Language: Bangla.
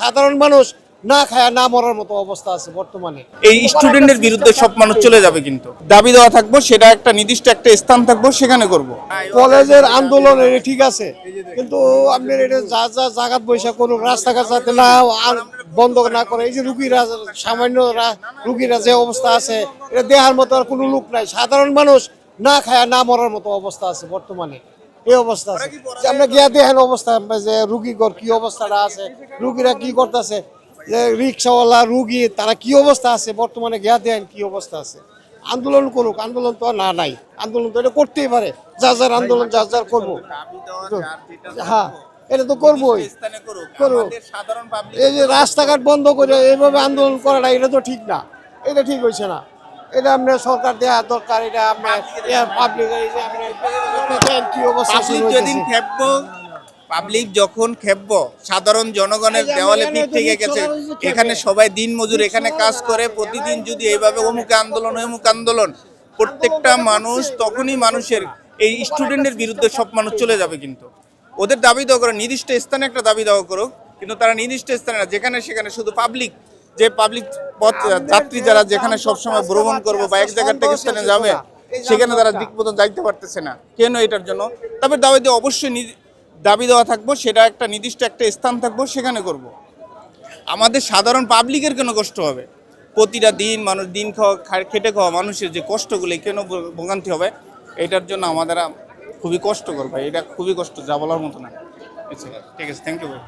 সাধারণ মানুষ না খায় না মরার মতো অবস্থা আছে বর্তমানে। এই স্টুডেন্টের বিরুদ্ধে সব মানুষ চলে যাবে, কিন্তু দাবি দেওয়া থাকবো, সেটা একটা নির্দিষ্ট একটা স্থান থাকবো, সেখানে করব। কলেজের আন্দোলন এটা ঠিক আছে, কিন্তু আপনার এটা যা যা জায়গাত বৈশা করুক, রাস্তাঘাট যাতে না বন্ধ না করে। এই যে রুগীরা, সামান্য রুগীরা যে অবস্থা আছে, এটা দেহার মতো আর কোনো লোক নাই। সাধারণ মানুষ না খায় না মরার মতো অবস্থা আছে বর্তমানে। এই অবস্থা আছে যে আমরা গিয়া দেখেন অবস্থা, যে রুগীগর কি অবস্থাটা আছে, রুগীরা কি করতেছে, যে রিক্সাওয়ালা রুগী তারা কি অবস্থা আছে বর্তমানে, গিয়া দেখেন কি অবস্থা আছে। আন্দোলন করুক, আন্দোলন তো আর না নাই, আন্দোলন তো এটা করতেই পারে, যার যার আন্দোলন যার যার করবো। হ্যাঁ, এটা তো করবোই, করুক। এই যে রাস্তাঘাট বন্ধ করে এইভাবে আন্দোলন করাটা এটা তো ঠিক না, এটা ঠিক হয়েছে না। এটা আপনার সরকার দেওয়া দরকার, এটা আপনার পাবলিক কি অবস্থা পাবলিক যখন খেপব, সাধারণ জনগণের দেওয়ালে পিঠ থেকে গেছে। এখানে সবাই দিন মজুর, এখানে কাজ করে, প্রতিদিন যদি এইভাবে অমুক আন্দোলন অমুক আন্দোলন, প্রত্যেকটা মানুষ তখনই মানুষের এই স্টুডেন্টের বিরুদ্ধে সব মানুষ চলে যাবে। কিন্তু ওদের দাবি দেওয়া করো, নির্দিষ্ট স্থানে একটা দাবি দেওয়া করুক, কিন্তু তারা নির্দিষ্ট স্থানে না, যেখানে সেখানে শুধু পাবলিক, যে পাবলিক পথ যাত্রী যারা যেখানে সবসময় ভ্রমণ করবো বা এক জায়গা থেকে স্থানে যাবে, সেখানে তারা দিক মতন যাইতে পারতেছে না। কেন? এটার জন্য তবে দাবি দিয়ে অবশ্যই দাবি দেওয়া থাকবো, সেটা একটা নির্দিষ্ট একটা স্থান থাকবো, সেখানে করব। আমাদের সাধারণ পাবলিকের কেন কষ্ট হবে? প্রতিটা দিন মানুষ দিন খেটে খাওয়া মানুষের যে কষ্টগুলি কেন ভোগান্তি হবে? এটার জন্য আমাদের খুবই কষ্টকর ভাই, এটা খুবই কষ্ট, যা বলার মতো না। ঠিক আছে, থ্যাংক ইউ ভাই।